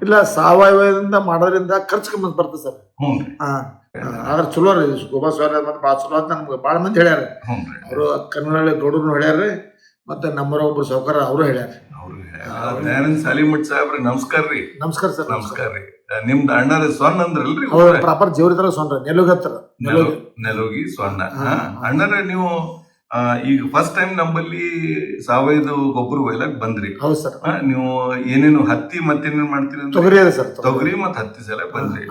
ಇಲ್ಲ ಸಾವಯವದಿಂದ ಮಾಡೋದ್ರಿಂದ ಖರ್ಚು ಕಮ್ಮಿ ಬರ್ತದೆ ಸರ್. ಹ್ಞೂ ರೀ. ಆದ್ರೆ ಚಲೋ ರೀ ಗೋಬಾ ಸಾವಯವ ಮತ್ತೆ ಭಾಳ ಚಲೋ ಅಂತ ನಮ್ಗೆ ಭಾಳ ಮಂದಿ ಹೇಳ್ಯಾರ. ಹ್ಞೂ ರೀ. ಅವರು ಕನ್ನಡಲ್ಲಿ ಗೌಡರು ಹೇಳ್ಯಾರ ಮತ್ತೆ ನಮ್ಮರ ಒಬ್ರು ಸಾವುಕಾರ ಅವರು ಹೇಳ್ಯಾರ. ದಯಾನಂದ ಸಾಲಿಮಠ್ ಸಾಹೇಬ್ರಿ ನಮಸ್ಕಾರ ರೀ. ನಮಸ್ಕಾರ ಸರ್. ನಮಸ್ಕಾರ ರೀ. ನಿಮ್ದು ಅಣ್ಣರ ಸ್ವರ್ಣ ಅಂದ್ರಲ್ರಿ? ಪ್ರಾಪರ್ ಜೇವರಿತರ ಸೊಂಡ್ರ ನೆಲೋಗಿ ಸ್ವರ್ಣ. ಅಣ್ಣರ ನೀವು ಈಗ ಫಸ್ಟ್ ಟೈಮ್ ನಮ್ಮಲ್ಲಿ ಸಾವಯವ ಗೊಬ್ಬರ ಒಯ್ಲಕ್ ಬಂದ್ರಿ. ಹೌದು ಸರ್. ನೀವು ಏನೇನು ಹತ್ತಿ ಮತ್ತೇನೇನು ಮಾಡ್ತೀರಿ? ತೊಗರಿ ಅದ ಸರ್. ತೊಗರಿ ಮತ್ತೆ ಹತ್ತಿ ಸಲ ಬಂದ್ರಿ.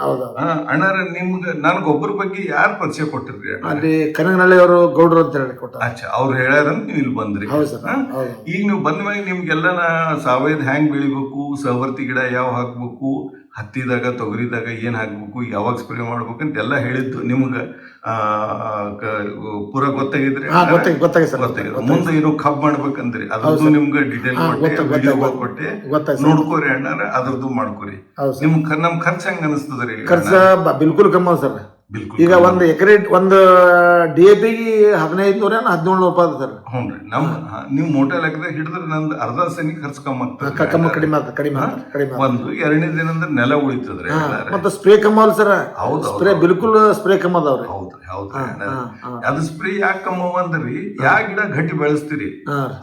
ಅಣ್ಣಾರ ನಿಮ್ಗೆ ನಾನು ಗೊಬ್ಬರ ಬಗ್ಗೆ ಯಾರು ಪರಿಚಯ ಕೊಟ್ಟಿರ್ರಿ? ಅಲ್ಲಿ ಕನಗನಹಳ್ಳಿ ಅವರು ಗೌಡ್ರು ಅಂತ ಹೇಳಿ ಕೊಟ್ಟ. ಅಚ್ಚಾ, ಅವ್ರು ಹೇಳ್ಯಾರಂತ ನೀವು ಇಲ್ಲಿ ಬಂದ್ರಿ. ಈಗ ನೀವು ಬಂದ ಮ್ಯಾಗ ನಿಮ್ಗೆಲ್ಲ ಸಾವಯವ ಹ್ಯಾಂಗ್ ಬೆಳಿಬೇಕು, ಸವರ್ತಿ ಗಿಡ ಯಾವ ಹಾಕ್ಬೇಕು, ಹತ್ತಿದಾಗ ತೊಗರಿದಾಗ ಏನ್ ಹಾಕ್ಬೇಕು, ಯಾವಾಗ ಸ್ಪ್ರೇ ಮಾಡ್ಬೇಕಂತ ಎಲ್ಲ ಹೇಳಿದ್ದು ನಿಮ್ಗ ಪೂರ ಗೊತ್ತಾಗಿದ್ರಿ? ಗೊತ್ತಾಗಿದೆ. ಮುಂದೆ ಏನೋ ಕಬ್ ಮಾಡ್ಬೇಕಂದ್ರಿ ಅದ್ರದ್ದು ನಿಮ್ಗೆ ಡೀಟೇಲ್ ಕೊಟ್ಟೆ ನೋಡ್ಕೋರಿ ಅಣ್ಣಾರ, ಅದ್ರದ್ದು ಮಾಡ್ಕೋರಿ. ನಮ್ ಖರ್ಚು ಹೆಂಗ ಅನಿಸ್ತದ್ರಿ? ಖರ್ಚ ಬಿಲ್ಕುಲ್ ಕಮ್ಮಿ ಸರ್. ಈಗ ಒಂದ್ ಎಕರೆ ಒಂದು DAP 1500 1700 ರೂಪಾಯಿ ಸರ್. ಹ್ಞೂ ರೀ. ನೀವು ಮೋಟಾ ಲೆಕ್ಕದಾಗ ಹಿಡಿದ್ರೆ ನಂದು ಅರ್ಧ ಸನಿ ಖರ್ಚು ಕಡಿಮೆ. ಒಂದು ಎರಡನೇ ದಿನ ಅಂದ್ರೆ ನೆಲ ಉಳಿತದ್ರಿ. ಮತ್ತೆ ಸ್ಪ್ರೇ ಕಮ್ಮಲ್ ಸರ್. ಸ್ಪ್ರೇ ಬಿಲ್ಕುಲ್ ಸ್ಪ್ರೇ ಕಮ್ಮ ಅದಾವ್ರಿ. ಹೌದ್ರಿ. ಅದು ಸ್ಪ್ರೇ ಯಾಕೆ ಕಮ್ಮವ ಅಂದ್ರಿ, ಯಾ ಗಿಡ ಗಟ್ಟಿ ಬೆಳೆಸ್ತೀರಿ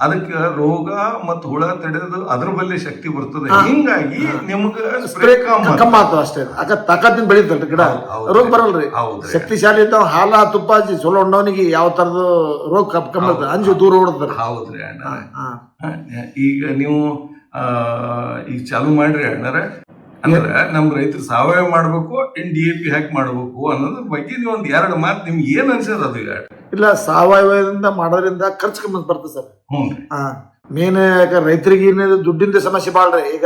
ಅದಕ್ಕೆ ರೋಗ ಮತ್ ಹುಳ ತಡೆಯೋದು ಅದ್ರ ಬಲ್ಲಿ ಶಕ್ತಿ ಬರ್ತದೆ. ಹಿಂಗಾಗಿ ನಿಮ್ಗ ಸ್ಪ್ರೇ ಕಮ್ಮ ಆಗ್ತದ ಅಷ್ಟೇ. ತಾಕತ್ತಿನ ಬೆಳಿತಲ್ರಿ ಗಿಡ, ರೋಗ ಬರಲ್ರಿ. ಶಕ್ತಿಶಾಲಿ ಇದ್ದಾವ. ಹಾಲ ತುಪ್ಪ ಚಲೋ ಉಂಡವನಿಗೆ ಯಾವ ತರದ ರೋಗ ಕಮ್ಮಿ ಅಂಜು ದೂರ ಓಡತಾರ. ಹೌದ್ರಿ ಅಣ್ಣ. ಈಗ ನೀವು ಈಗ ಚಾಲು ಮಾಡ್ರಿ ಅಣ್ಣಾರ. ಅಂದ್ರ ನಮ್ ರೈತರು ಸಾವಯವ ಮಾಡ್ಬೇಕು, DAP ಹಾಕಿ ಮಾಡ್ಬೇಕು ಅನ್ನೋದ್ರ ಬಗ್ಗೆ ನೀವು ಒಂದ್ ಎರಡು ಮಾತು ನಿಮ್ಗೆ ಏನ್ ಅನ್ಸದ? ಅದು ಇಲ್ಲ ಸಾವಯವದಿಂದ ಮಾಡೋದ್ರಿಂದ ಖರ್ಚು ಕಮ್ಮಿ ಬರ್ತದೆ ಸರ್. ಹ್ಞೂ. ಮೇನ್ ರೈತರಿಗೆ ದುಡ್ಡಿಂದ ಸಮಸ್ಯೆ ಬಾಳ್ರಿ. ಈಗ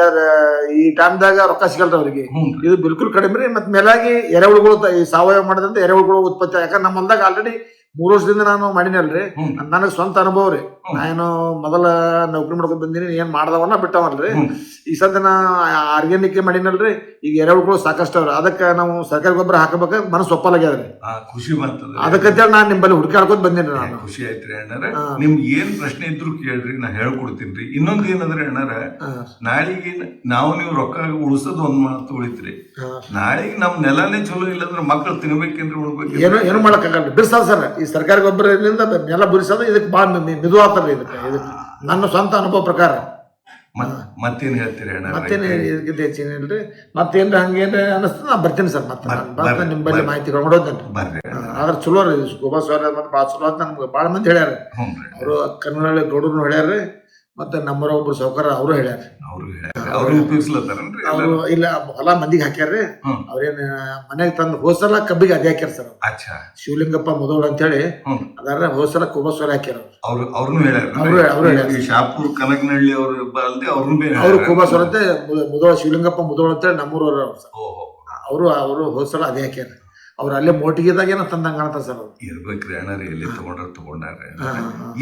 ಈ ಟೈಮ್ದಾಗ ರೊಕ್ಕ ಸಿಗಲ್ರಿ ಅವ್ರಿಗೆ. ಇದು ಬಿಲ್ಕುಲ್ ಕಡಿಮೆ ರೀ. ಮತ್ ಮೇಲಾಗಿ ಎರೆಹುಳುಗಳು ಈ ಸಾವಯವ ಮಾಡೋದ್ರಿಂದ ಎರೆಹುಳುಗಳು ಉತ್ಪತ್ತಿ. ಯಾಕಂದ್ರೆ ನಮ್ಮ ಹೊಲ್ದಾಗ ಆಲ್ರೆಡಿ 3 ವರ್ಷದಿಂದ ನಾನು ಮಾಡಿನಲ್ರಿ. ನನಗ್ ಸ್ವಂತ ಅನುಭವ ರೀ. ನಾನು ಮೊದಲ ನೌಕರಿ ಮಾಡ್ಕೊಂಡ್ ಬಂದಿನಿ, ಏನ್ ಮಾಡ್ದವನ್ನ ಬಿಟ್ಟವಲ್ರಿ. ಈ ಸದ್ಯ ನಾ ಆರ್ಗ್ಯಾನಿಕ್ ಮಾಡಿನಲ್ರಿ. ಈಗ ಎರೆಹುಳುಗಳು ಸಾಕಷ್ಟು ಅವ್ರಿ. ಅದಕ್ಕೆ ನಾವು ಸರ್ಕಾರಿ ಗೊಬ್ಬರ ಹಾಕಬೇಕ ಮನಸ್ಸು ಒಪ್ಪಲಾಗ್ಯದ್ರಿ. ಖುಷಿ ಬರ್ತದೆ. ಅದಕ್ಕಂತೇಳಿ ನಾನು ನಿಮ್ಮಲ್ಲಿ ಹುಡುಕಾಡ್ಕೊಂಡ್ ಬಂದಿನಿ. ನಾನು ಖುಷಿ ಆಯ್ತ್ರಿ ಅಣ್ಣಾರ. ನಿಮ್ಗೆ ಏನ್ ಪ್ರಶ್ನೆ ಇದ್ರು ಕೇಳ್ರಿ, ನಾ ಹೇಳ್ಕೊಡ್ತೀನಿ. ಇನ್ನೊಂದ್ ಏನಂದ್ರೆ ಅಣ್ಣಾರ, ನಾಳಿಗೆ ನೀವು ರೊಕ್ಕ ಉಳಿಸೋದು ಒಂದ್ ಮಾತು ಉಳಿತ್ರಿ. ನಾಳೆಗೆ ನಮ್ ನೆಲನೇ ಚಲೋ ಇಲ್ಲಂದ್ರೆ ಮಕ್ಕಳು ತಿನ್ಬೇಕೇನ್ರಿ, ಉಳ್ಬೇಕು. ಏನು ಮಾಡಕ್ಕಾಗಲ್ಲ. ಬಿರ್ಸದ ಸರ್ ಈ ಸರ್ಕಾರಿ ಗೊಬ್ಬರದಿಂದ ನೆಲ ಬಿರ್ಸೋದು ಇದಕ್ಕೆ ಬಾಳ ಮಿದು ಆಗ್ತಾರ್ರಿ. ಇದಕ್ಕೆ ನನ್ನ ಸ್ವಂತ ಅನುಭವ ಪ್ರಕಾರ. ಮತ್ತೇನ್ ಹೇಳ್ತೀರಿ ಅಣ್ಣ? ಮತ್ತೇನು ಇದಕ್ಕಿಂತ ಹೆಚ್ಚಿನ ಇಲ್ರಿ. ಮತ್ತೇನ್ರ ಹಂಗೇನ್ರ ಅನಿಸ್ತದ ನಾ ಬರ್ತೀನಿ ಸರ್. ಮತ್ತೆ ನಿಮ್ಮಲ್ಲಿ ಮಾಹಿತಿ ಕೊಡೋದಂತ. ಆದ್ರೆ ಚಲೋ ರೀ ಗೋಬಾ ಸಾವಯವ ಮತ್ತೆ ಭಾಳ ಚಲೋ ಅಂತ ನಮ್ಗೆ ಭಾಳ ಮಂದಿ ಹೇಳ್ಯಾರ. ಅವರು ಕನ್ನಡಲ್ಲಿ ಗೌಡರು ಹೇಳ್ಯಾರ ಮತ್ತೆ ನಮ್ಮರ ಒಬ್ರು ಸಾವುಕಾರ ಅವರು ಹೇಳ್ಯಾರ. ಅವ್ರು ಇಲ್ಲ ಹೊಲ ಮಂದಿಗೆ ಹಾಕ್ಯಾರ್ರಿ. ಅವ್ರೇನ್ ಮನೆಗೆ ತಂದು ಹೋದ್ಸಲ ಕಬ್ಬಿಗೆ ಅದೇ ಹಾಕ್ಯಾರ ಸರ್. ಶಿವಲಿಂಗಪ್ಪ ಮುದೋಳ ಅಂತ ಹೇಳಿ ಅದಾರ. ಹೋದ್ಸಲ ಗೋಬಾ ಸಾವಯವ ಹಾಕ್ಯಾರ ಶಾಪುರ್ ಕನಕನಹಳ್ಳಿ ಅವರು ಗೋಬಾ ಸಾವಯವ ಮುದೋಳ ಶಿವಲಿಂಗಪ್ಪ ಮುದೋಳ ಅಂತ ಹೇಳಿ ನಮ್ಮೂರವ್ರ ಅವರು ಹೋದ್ಸಲ ಅದೇ ಹಾಕ್ಯಾರ. ಅವ್ರು ಅಲ್ಲೇ ಮೋಟಿಗೆದಾಗ ಏನೋ ತಂದಂಗ ಕಾಣ್ತಾರ ಸರ್. ಇರ್ಬೇಕ್ರಿ ಅಣ್ಣಾರ, ಎಲ್ಲಿ ತಗೊಂಡಾರ.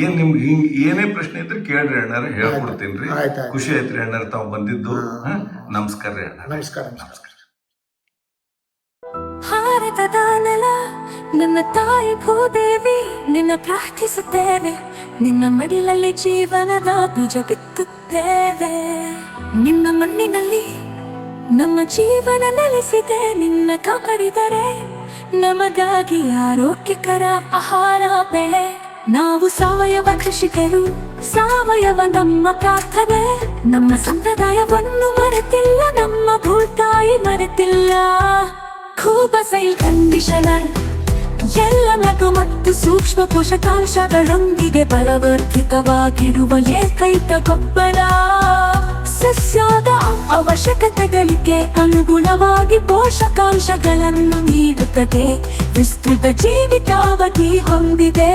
ಏನ್ ನಿಮ್ಗೆ ಹಿಂಗ್ ಏನೇ ಪ್ರಶ್ನೆ ಇದ್ರೆ ಕೇಳ್ರಿ ಅಣ್ಣಾರ, ಹೇಳ್ಕೊಡ್ತೀನಿ. ಖುಷಿ ಆಯ್ತ್ರಿ ಅಣ್ಣಾರ ತಾವ್ ಬಂದಿದ್ದು. ನಮಸ್ಕಾರ ರೀ ಅಣ್ಣ. ನಮಸ್ಕಾರ. ಭಾರತದ ನೆಲ ನನ್ನ ತಾಯಿ ಭೂದೇವಿ, ನಿನ್ನ ಪ್ರಾರ್ಥಿಸುತ್ತೇವೆ. ನಿನ್ನ ಮಡಿಲಲ್ಲಿ ಜೀವನದ ಬೀಜ ಬಿತ್ತುತ್ತೇವೆ. ನಿನ್ನ ಮಣ್ಣಿನಲ್ಲಿ ನಮ್ಮ ಜೀವನ ನೆಲೆಸಿದೆ. ನಿನ್ನ ಕಾಪಾಡಿದರೆ ನಮಗಾಗಿ ಆರೋಗ್ಯಕರ ಆಹಾರ ಬೆಳೆ. ನಾವು ಸಾವಯವ ಕೃಷಿಕರು, ಸಾವಯವ ನಮ್ಮ ಪ್ರಾರ್ಥನೆ. ನಮ್ಮ ಸಂಪ್ರದಾಯವನ್ನು ಮರೆತಿಲ್ಲ, ನಮ್ಮ ಭೂತಾಯಿ ಮರೆತಿಲ್ಲ. ಖೂಬಸೈಲ್ ಕಂಡೀಷನರ್ ಎಲ್ಲ ಲಘು ಮತ್ತು ಸೂಕ್ಷ್ಮ ಪೋಷಕಾಂಶಗಳೊಂದಿಗೆ ಬಲವರ್ಧಿತವಾಗಿರುವ ಏಕೈಕ ಗೊಬ್ಬರ. ಸಸ್ಯದ ಅವಶ್ಯಕತೆಗಳಿಗೆ ಅನುಗುಣವಾಗಿ ಪೋಷಕಾಂಶಗಳನ್ನು ನೀಡುತ್ತದೆ. ವಿಸ್ತೃತ ಜೀವಿತಾವಧಿ ಹೊಂದಿದೆ.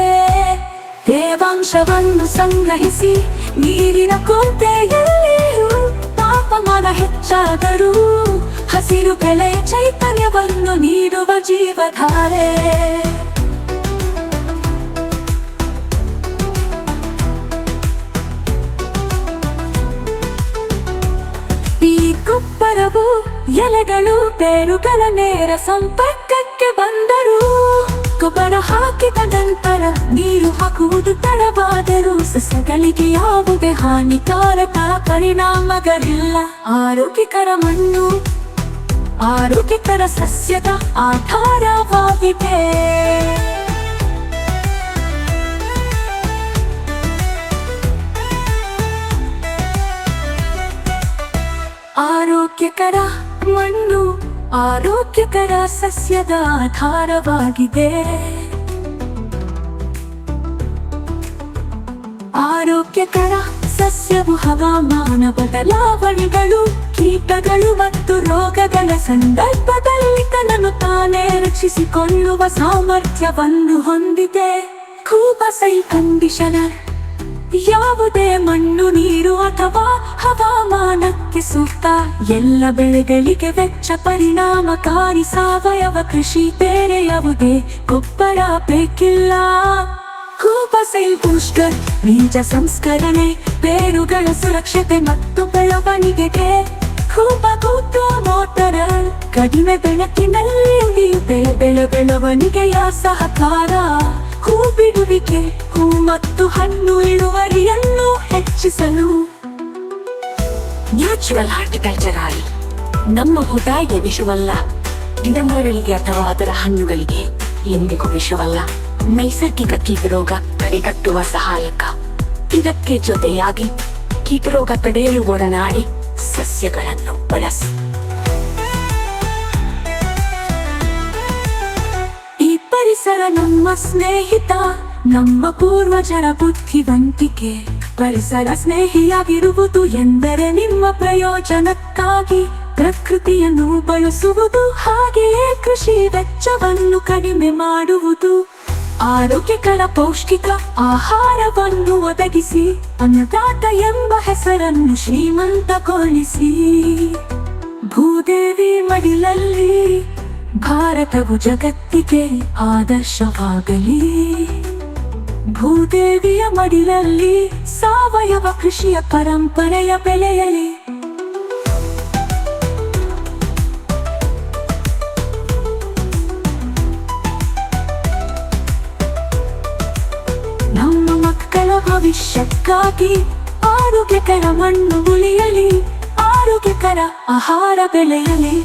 ತೇವಾಂಶವನ್ನು ಸಂಗ್ರಹಿಸಿ ನೀರಿನ ಕೊರತೆಯಲ್ಲಿಯೂ ತಾಪಮಾನ ಹೆಚ್ಚಾದರೂ ಹಸಿರು ಬೆಳೆಯ ಚೈತನ್ಯವನ್ನು ನೀಡುವ ಜೀವಧಾರೆ. ಈ ಗೊಬ್ಬರವು ಎಲೆಗಳು ಬೇರುಗಳ ನೇರ ಸಂಪರ್ಕಕ್ಕೆ ಬಂದರೂ ಗೊಬ್ಬರ ಹಾಕಿದ ನಂತರ ನೀರು ಹಾಕುವುದು ತಡವಾದರೂ ಸಸ್ಯಗಳಿಗೆ ಯಾವುದೇ ಹಾನಿಕಾರಕ ಪರಿಣಾಮಗಳಿಲ್ಲ. ಆರೋಗ್ಯಕರ ಮಣ್ಣು ಆರೋಗ್ಯಕರ ಸಸ್ಯದ ಆಧಾರವಾಗಿದೆ. ಆರೋಗ್ಯಕರ ಮಣ್ಣು ಆರೋಗ್ಯಕರ ಸಸ್ಯದ ಆಧಾರವಾಗಿದೆ. ಆರೋಗ್ಯಕರ ಸಸ್ಯವು ಹವಾಮಾನ ಬದಲಾವಣೆಗಳು, ಕೀಟಗಳು ಮತ್ತು ರೋಗಗಳ ಸಂದರ್ಭದಲ್ಲಿ ತನ್ನನ್ನು ತಾನೇ ರಕ್ಷಿಸಿಕೊಳ್ಳುವ ಸಾಮರ್ಥ್ಯವನ್ನು ಹೊಂದಿದೆ. ಕೂಬಸೈಲ್ ಕಂಡೀಷನರ್ ಯಾವುದೇ ಮಣ್ಣು, ನೀರು ಅಥವಾ ಹವಾಮಾನಕ್ಕೆ ಸೂಕ್ತ. ಎಲ್ಲ ಬೆಳೆಗಳಿಗೆ ವೆಚ್ಚ ಪರಿಣಾಮಕಾರಿ ಸಾವಯವ ಕೃಷಿ. ಬೇರೆ ಯಾವುದೇ ಗೊಬ್ಬರ ಬೇಕಿಲ್ಲ. ಕೂಬಸೈಲ್ ಬೂಸ್ಟರ್ ಬೀಜ ಸಂಸ್ಕರಣೆ, ಬೇರುಗಳ ಸುರಕ್ಷತೆ ಮತ್ತು ಬೆಳವಣಿಗೆಗೆ. ಕೂಬಗೂಟು ಮೋಟರ್ ಕಡಿಮೆ ಬೆಳಕಿನಲ್ಲಿ ಉಳಿಯುತ್ತೆ ಬೆಳವಣಿಗೆಯ ಸಹಕಾರ. ಹೂ ಬಿಡುವಿಕೆ, ಹೂ ಮತ್ತು ಹಣ್ಣು ಇಳುವರಿಯನ್ನು ಹೆಚ್ಚಿಸಲು. ನ್ಯಾಚುರಲ್ ಹಾರ್ಟಿಕಲ್ಚರ್ ನಮ್ಮ ಊಟಗೆ ವಿಷವಲ್ಲ, ಗಿಡಮರಗಳಿಗೆ ಅಥವಾ ಅದರ ಹಣ್ಣುಗಳಿಗೆ ಎಂದಿಗೂ ವಿಷವಲ್ಲ. ನೈಸರ್ಗಿಕ ಕೀಟರೋಗ ತಡೆಗಟ್ಟುವ ಸಹಾಯಕ. ಇದಕ್ಕೆ ಜೊತೆಯಾಗಿ ಕೀಟರೋಗ ತಡೆಯಲು ಒಡನಾಡಿ ಸಸ್ಯಗಳನ್ನು ಬಳಸಿ. ಈ ಪರಿಸರ ನಮ್ಮ ಸ್ನೇಹಿತ, ನಮ್ಮ ಪೂರ್ವಜರ ಬುದ್ಧಿವಂತಿಕೆ. ಪರಿಸರ ಸ್ನೇಹಿಯಾಗಿರುವುದು ಎಂದರೆ ನಿಮ್ಮ ಪ್ರಯೋಜನಕ್ಕಾಗಿ ಪ್ರಕೃತಿಯನ್ನು ಬಳಸುವುದು, ಹಾಗೆಯೇ ಕೃಷಿ ವೆಚ್ಚವನ್ನು ಕಡಿಮೆ ಮಾಡುವುದು. ಆರೋಗ್ಯಕರ ಪೌಷ್ಟಿಕ ಆಹಾರವನ್ನು ಒದಗಿಸಿ ಅನ್ನದಾತ ಎಂಬ ಹೆಸರನ್ನು ಶ್ರೀಮಂತಗೊಳಿಸಿ. ಭೂದೇವಿ ಮಡಿಲಲ್ಲಿ ಭಾರತವು ಜಗತ್ತಿಗೆ ಆದರ್ಶವಾಗಲಿ. ಭೂದೇವಿಯ ಮಡಿಲಲ್ಲಿ ಸಾವಯವ ಕೃಷಿಯ ಪರಂಪರೆಯ ಬೆಳೆಯಲಿ. ನಮ್ಮ ಮಕ್ಕಳ ಭವಿಷ್ಯಕ್ಕಾಗಿ ಆರೋಗ್ಯಕರ ಮಣ್ಣು ಉಳಿಯಲಿ, ಆರೋಗ್ಯಕರ ಆಹಾರ ಬೆಳೆಯಲಿ.